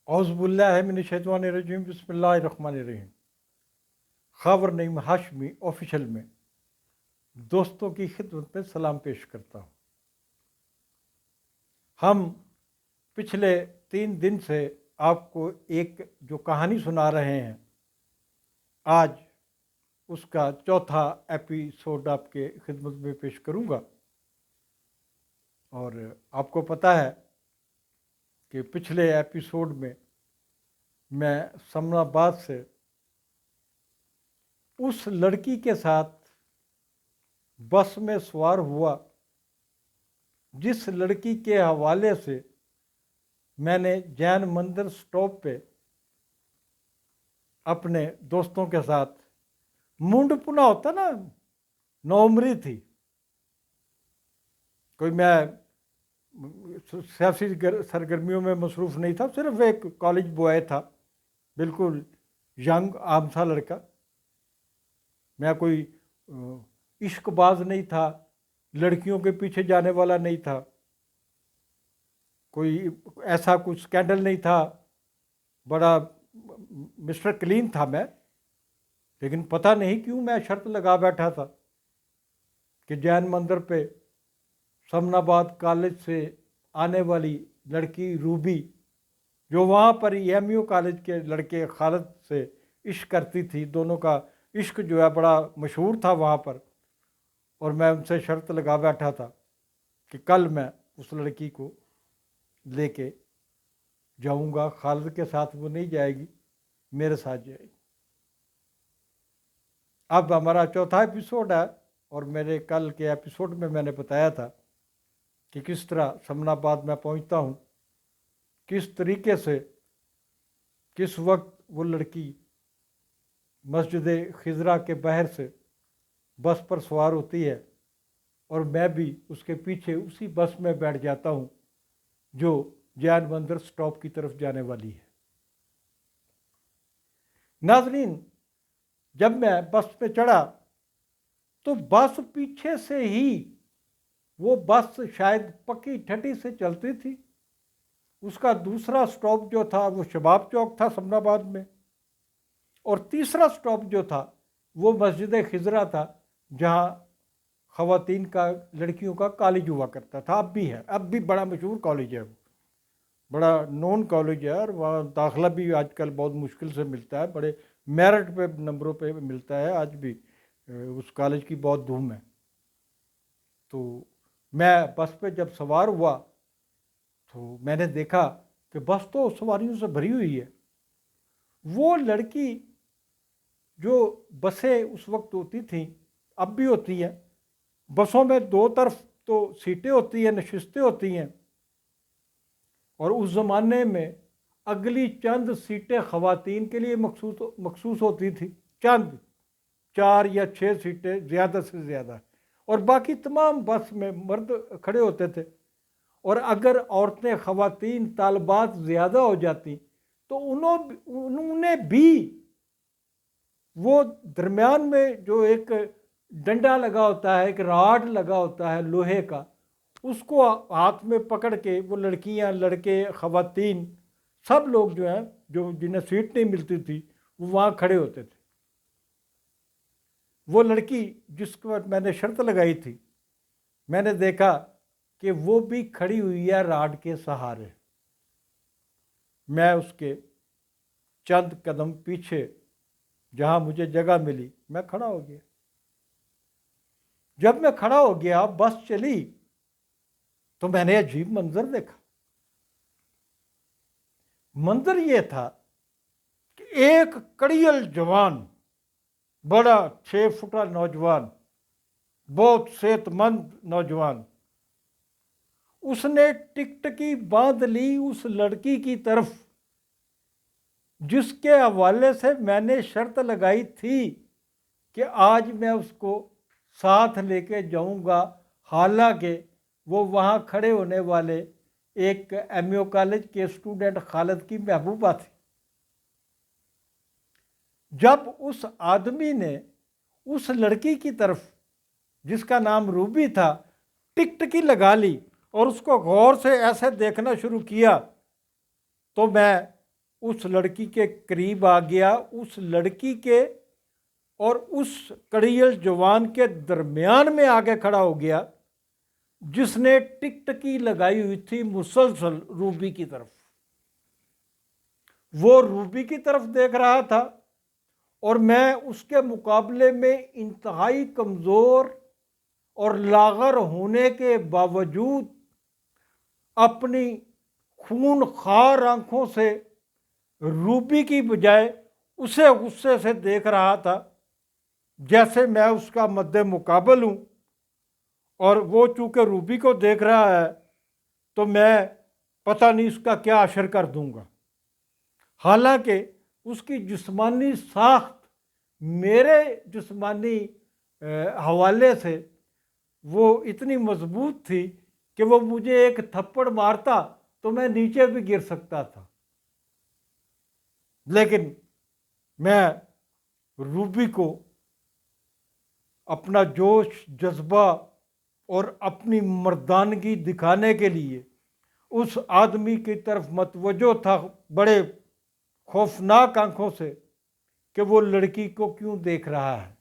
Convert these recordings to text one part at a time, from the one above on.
اعوذ باللہ من الشیطان الرجیم، بسم اللہ الرحمن الرحیم۔ خاور نعیم ہاشمی آفیشل میں دوستوں کی خدمت میں سلام پیش کرتا ہوں۔ ہم پچھلے 3 دن سے آپ کو ایک جو کہانی سنا رہے ہیں، آج اس کا چوتھا ایپیسوڈ آپ کے خدمت میں پیش کروں گا۔ اور آپ کو پتہ ہے کہ پچھلے ایپیسوڈ میں سمن آباد سے اس لڑکی کے ساتھ بس میں سوار ہوا جس لڑکی کے حوالے سے میں نے جین مندر سٹاپ پہ اپنے دوستوں کے ساتھ مونڈ پنا ہوتا نا، نوعمری تھی، کوئی میں سیاسی سرگرمیوں میں مصروف نہیں تھا، صرف ایک کالج بوائے تھا، بالکل ینگ عام سا لڑکا۔ میں کوئی عشق باز نہیں تھا، لڑکیوں کے پیچھے جانے والا نہیں تھا، کوئی ایسا کچھ سکینڈل نہیں تھا، بڑا مسٹر کلین تھا میں۔ لیکن پتہ نہیں کیوں میں شرط لگا بیٹھا تھا کہ جین مندر پہ سمن آباد کالج سے آنے والی لڑکی روبی، جو وہاں پر ایم یو کالج کے لڑکے خالد سے عشق کرتی تھی، دونوں کا عشق جو ہے بڑا مشہور تھا وہاں پر، اور میں ان سے شرط لگا بیٹھا تھا کہ کل میں اس لڑکی کو لے کے جاؤں گا، خالد کے ساتھ وہ نہیں جائے گی، میرے ساتھ جائے گی۔ اب ہمارا چوتھا ایپیسوڈ ہے، اور میرے کل کے ایپیسوڈ میں نے بتایا تھا کہ کس طرح سمن آباد میں پہنچتا ہوں، کس طریقے سے کس وقت وہ لڑکی مسجد خضرا کے باہر سے بس پر سوار ہوتی ہے، اور میں بھی اس کے پیچھے اسی بس میں بیٹھ جاتا ہوں جو جین مندر سٹاپ کی طرف جانے والی ہے۔ ناظرین، جب میں بس پہ چڑھا تو بس پیچھے سے ہی، وہ بس شاید پکی ٹھٹی سے چلتی تھی، اس کا دوسرا سٹاپ جو تھا وہ شباب چوک تھا سمن آباد میں، اور تیسرا سٹاپ جو تھا وہ مسجد خضرا تھا، جہاں خواتین کا، لڑکیوں کا کالج ہوا کرتا تھا، اب بھی ہے، اب بھی بڑا مشہور کالج ہے، وہ بڑا نون کالج ہے، اور وہاں داخلہ بھی آج کل بہت مشکل سے ملتا ہے، بڑے میرٹ پہ نمبروں پہ ملتا ہے، آج بھی اس کالج کی بہت دھوم ہے۔ تو میں بس پہ جب سوار ہوا تو میں نے دیکھا کہ بس تو سواریوں سے بھری ہوئی ہے۔ وہ لڑکی جو بسیں اس وقت ہوتی تھیں، اب بھی ہوتی ہیں، بسوں میں 2 طرف تو سیٹیں ہوتی ہیں، نشستیں ہوتی ہیں، اور اس زمانے میں اگلی چند سیٹیں خواتین کے لیے مخصوص ہوتی تھی، چند 4 یا 6 سیٹیں زیادہ سے زیادہ، اور باقی تمام بس میں مرد کھڑے ہوتے تھے۔ اور اگر عورتیں، خواتین، طالبات زیادہ ہو جاتی تو انہوں نے بھی وہ درمیان میں جو ایک ڈنڈا لگا ہوتا ہے، ایک راڈ لگا ہوتا ہے لوہے کا، اس کو ہاتھ میں پکڑ کے وہ لڑکیاں، لڑکے، خواتین، سب لوگ جو ہیں، جو جنہیں سیٹ نہیں ملتی تھی، وہ وہاں کھڑے ہوتے تھے۔ وہ لڑکی جس کو میں نے شرط لگائی تھی، میں نے دیکھا کہ وہ بھی کھڑی ہوئی ہے راڈ کے سہارے۔ میں اس کے چند قدم پیچھے، جہاں مجھے جگہ ملی، میں کھڑا ہو گیا۔ جب میں کھڑا ہو گیا، بس چلی، تو میں نے عجیب منظر دیکھا۔ منظر یہ تھا کہ ایک کڑیل جوان، بڑا 6 فٹا نوجوان، بہت صحت مند نوجوان، اس نے ٹکٹکی باندھ لی اس لڑکی کی طرف جس کے حوالے سے میں نے شرط لگائی تھی کہ آج میں اس کو ساتھ لے کے جاؤں گا، حالانکہ وہ وہاں کھڑے ہونے والے ایک ایم یو کالج کے اسٹوڈنٹ خالد کی محبوبہ تھی۔ جب اس آدمی نے اس لڑکی کی طرف، جس کا نام روبی تھا، ٹکٹکی لگا لی اور اس کو غور سے ایسے دیکھنا شروع کیا، تو میں اس لڑکی کے قریب آ گیا، اس لڑکی کے اور اس کڑیل جوان کے درمیان میں آگے کھڑا ہو گیا جس نے ٹکٹکی لگائی ہوئی تھی مسلسل روبی کی طرف۔ وہ روبی کی طرف دیکھ رہا تھا اور میں اس کے مقابلے میں انتہائی کمزور اور لاغر ہونے کے باوجود اپنی خون خوار آنکھوں سے روبی کی بجائے اسے غصے سے دیکھ رہا تھا، جیسے میں اس کا مد مقابل ہوں، اور وہ چونکہ روبی کو دیکھ رہا ہے تو میں پتہ نہیں اس کا کیا اشر کر دوں گا۔ حالانکہ اس کی جسمانی ساخت میرے جسمانی حوالے سے وہ اتنی مضبوط تھی کہ وہ مجھے ایک تھپڑ مارتا تو میں نیچے بھی گر سکتا تھا، لیکن میں روبی کو اپنا جوش جذبہ اور اپنی مردانگی دکھانے کے لیے اس آدمی کی طرف متوجہ تھا بڑے خوفناک آنکھوں سے کہ وہ لڑکی کو کیوں دیکھ رہا ہے۔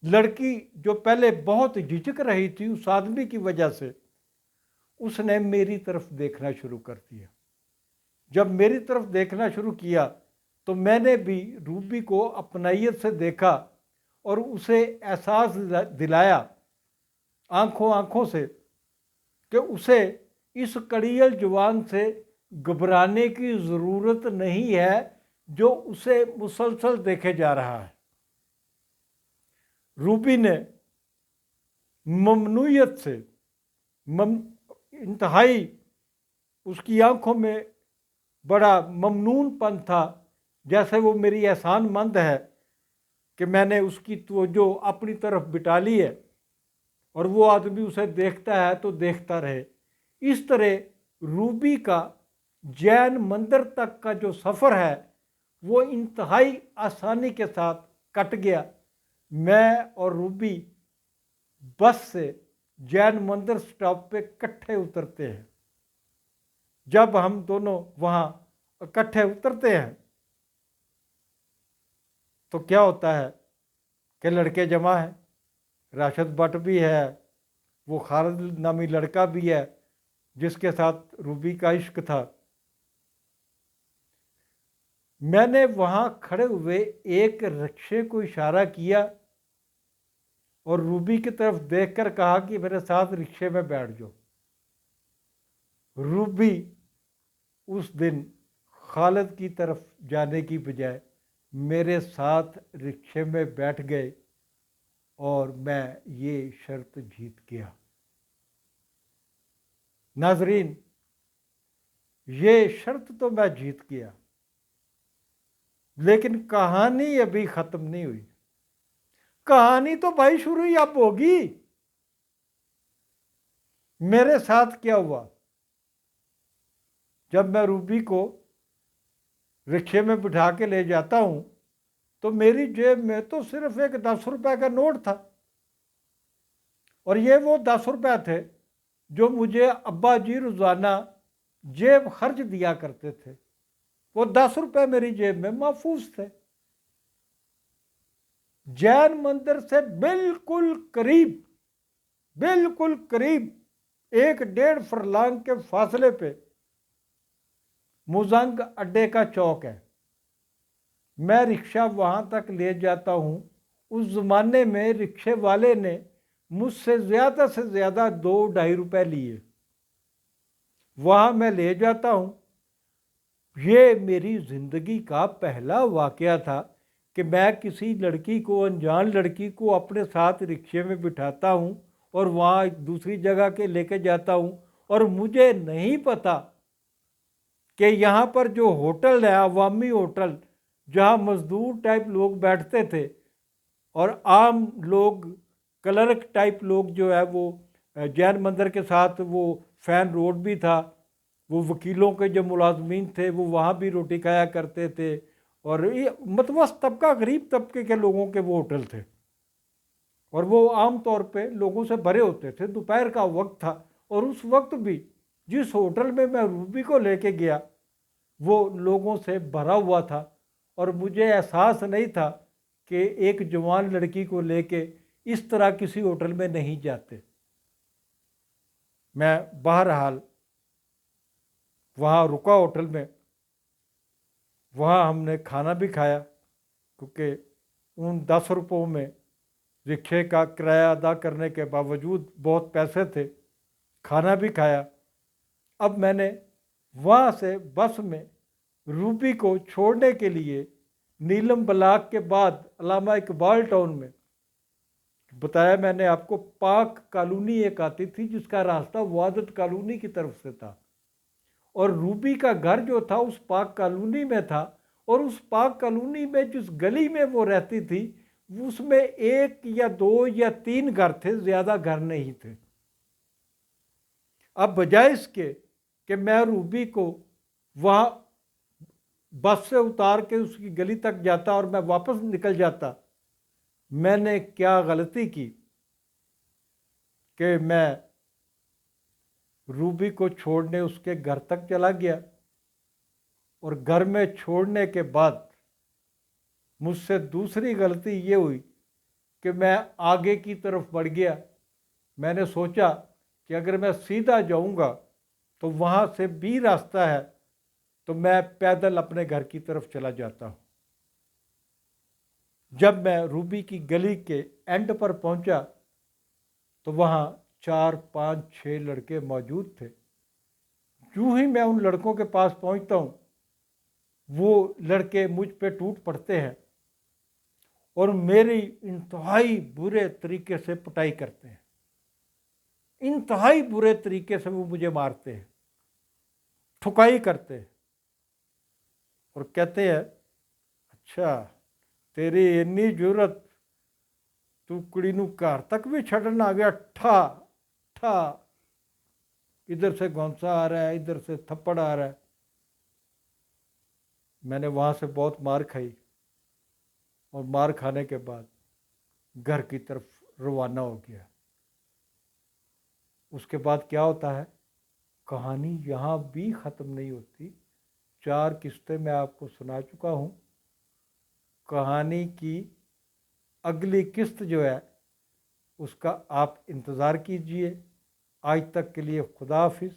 لڑکی جو پہلے بہت جھجک رہی تھی اس آدمی کی وجہ سے، اس نے میری طرف دیکھنا شروع کر دیا۔ جب میری طرف دیکھنا شروع کیا تو میں نے بھی روبی کو اپنائیت سے دیکھا اور اسے احساس دلایا آنکھوں سے کہ اسے اس کڑیل جوان سے گھبرانے کی ضرورت نہیں ہے جو اسے مسلسل دیکھے جا رہا ہے۔ روبی نے ممنوعیت سے انتہائی، اس کی آنکھوں میں بڑا ممنون پن تھا، جیسے وہ میری احسان مند ہے کہ میں نے اس کی توجہ اپنی طرف بٹا لی ہے اور وہ آدمی اسے دیکھتا ہے تو دیکھتا رہے۔ اس طرح روبی کا جین مندر تک کا جو سفر ہے وہ انتہائی آسانی کے ساتھ کٹ گیا۔ میں اور روبی بس سے جین مندر سٹاپ پہ کٹھے اترتے ہیں۔ جب ہم دونوں وہاں اکٹھے اترتے ہیں تو کیا ہوتا ہے کہ لڑکے جمع ہیں، راشد بٹ بھی ہے، وہ خالد نامی لڑکا بھی ہے جس کے ساتھ روبی کا عشق تھا۔ میں نے وہاں کھڑے ہوئے ایک رکشے کو اشارہ کیا اور روبی کی طرف دیکھ کر کہا کہ میرے ساتھ رکشے میں بیٹھ جاؤ۔ روبی اس دن خالد کی طرف جانے کی بجائے میرے ساتھ رکشے میں بیٹھ گئے اور میں یہ شرط جیت گیا۔ ناظرین، یہ شرط تو میں جیت گیا، لیکن کہانی ابھی ختم نہیں ہوئی۔ کہانی تو بھائی شروع ہی اب ہوگی۔ میرے ساتھ کیا ہوا؟ جب میں روبی کو رکشے میں بٹھا کے لے جاتا ہوں تو میری جیب میں تو صرف ایک 10 روپے کا نوٹ تھا، اور یہ وہ 10 روپے تھے جو مجھے ابا جی روزانہ جیب خرچ دیا کرتے تھے۔ وہ 10 روپے میری جیب میں محفوظ تھے۔ جین مندر سے بالکل قریب 1.5 فرلانگ کے فاصلے پہ مزنگ اڈے کا چوک ہے۔ میں رکشہ وہاں تک لے جاتا ہوں۔ اس زمانے میں رکشے والے نے مجھ سے زیادہ 2-2.5 روپے لیے۔ وہاں میں لے جاتا ہوں۔ یہ میری زندگی کا پہلا واقعہ تھا کہ میں کسی لڑکی کو، انجان لڑکی کو اپنے ساتھ رکشے میں بٹھاتا ہوں اور وہاں ایک دوسری جگہ کے لے کے جاتا ہوں، اور مجھے نہیں پتا کہ یہاں پر جو ہوٹل ہے، عوامی ہوٹل جہاں مزدور ٹائپ لوگ بیٹھتے تھے اور عام لوگ، کلرک ٹائپ لوگ جو ہے وہ جین مندر کے ساتھ وہ فین روڈ بھی تھا، وہ وکیلوں کے جو ملازمین تھے وہ وہاں بھی روٹی کھایا کرتے تھے، اور یہ متوسط طبقہ، غریب طبقے کے لوگوں کے وہ ہوٹل تھے، اور وہ عام طور پہ لوگوں سے بھرے ہوتے تھے۔ دوپہر کا وقت تھا، اور اس وقت بھی جس ہوٹل میں میں روبی کو لے کے گیا وہ لوگوں سے بھرا ہوا تھا اور مجھے احساس نہیں تھا کہ ایک جوان لڑکی کو لے کے اس طرح کسی ہوٹل میں نہیں جاتے۔ میں بہرحال وہاں رکا ہوٹل میں، وہاں ہم نے کھانا بھی کھایا کیونکہ ان 10 روپوں میں رکشے کا کرایہ ادا کرنے کے باوجود بہت پیسے تھے۔ کھانا بھی کھایا۔ اب میں نے وہاں سے بس میں روبی کو چھوڑنے کے لیے نیلم بلاک کے بعد علامہ اقبال ٹاؤن میں، بتایا میں نے آپ کو، پاک کالونی ایک آتی تھی جس کا راستہ وادت کالونی کی طرف سے تھا، اور روبی کا گھر جو تھا اس پاک کالونی میں تھا، اور اس پاک کالونی میں جس گلی میں وہ رہتی تھی اس میں 1 یا 2 یا 3 گھر تھے، زیادہ گھر نہیں تھے۔ اب بجائے اس کے کہ میں روبی کو وہاں بس سے اتار کے اس کی گلی تک جاتا اور میں واپس نکل جاتا، میں نے کیا غلطی کی کہ میں روبی کو چھوڑنے اس کے گھر تک چلا گیا، اور گھر میں چھوڑنے کے بعد مجھ سے دوسری غلطی یہ ہوئی کہ میں آگے کی طرف بڑھ گیا۔ میں نے سوچا کہ اگر میں سیدھا جاؤں گا تو وہاں سے بھی راستہ ہے، تو میں پیدل اپنے گھر کی طرف چلا جاتا ہوں۔ جب میں روبی کی گلی کے اینڈ پر پہنچا تو وہاں 4 5 6 لڑکے موجود تھے۔ جو ہی میں ان لڑکوں کے پاس پہنچتا ہوں وہ لڑکے مجھ پہ ٹوٹ پڑتے ہیں اور میری انتہائی برے طریقے سے پٹائی کرتے ہیں، انتہائی برے طریقے سے وہ مجھے مارتے ہیں، ٹھکائی کرتے ہیں، اور کہتے ہیں اچھا تیری اتنی جرت، تو کڑی نو گھر تک بھی چھڈن آ گیا، ٹھا ٹھا، ادھر سے گونسا آ رہا ہے، ادھر سے تھپڑ آ رہا ہے۔ میں نے وہاں سے بہت مار کھائی، اور مار کھانے کے بعد گھر کی طرف روانہ ہو گیا۔ اس کے بعد کیا ہوتا ہے، کہانی یہاں بھی ختم نہیں ہوتی۔ 4 قسطیں میں آپ کو سنا چکا ہوں۔ کہانی کی اگلی قسط جو ہے اس کا آپ انتظار کیجئے۔ آج تک کے لیے خدا حافظ۔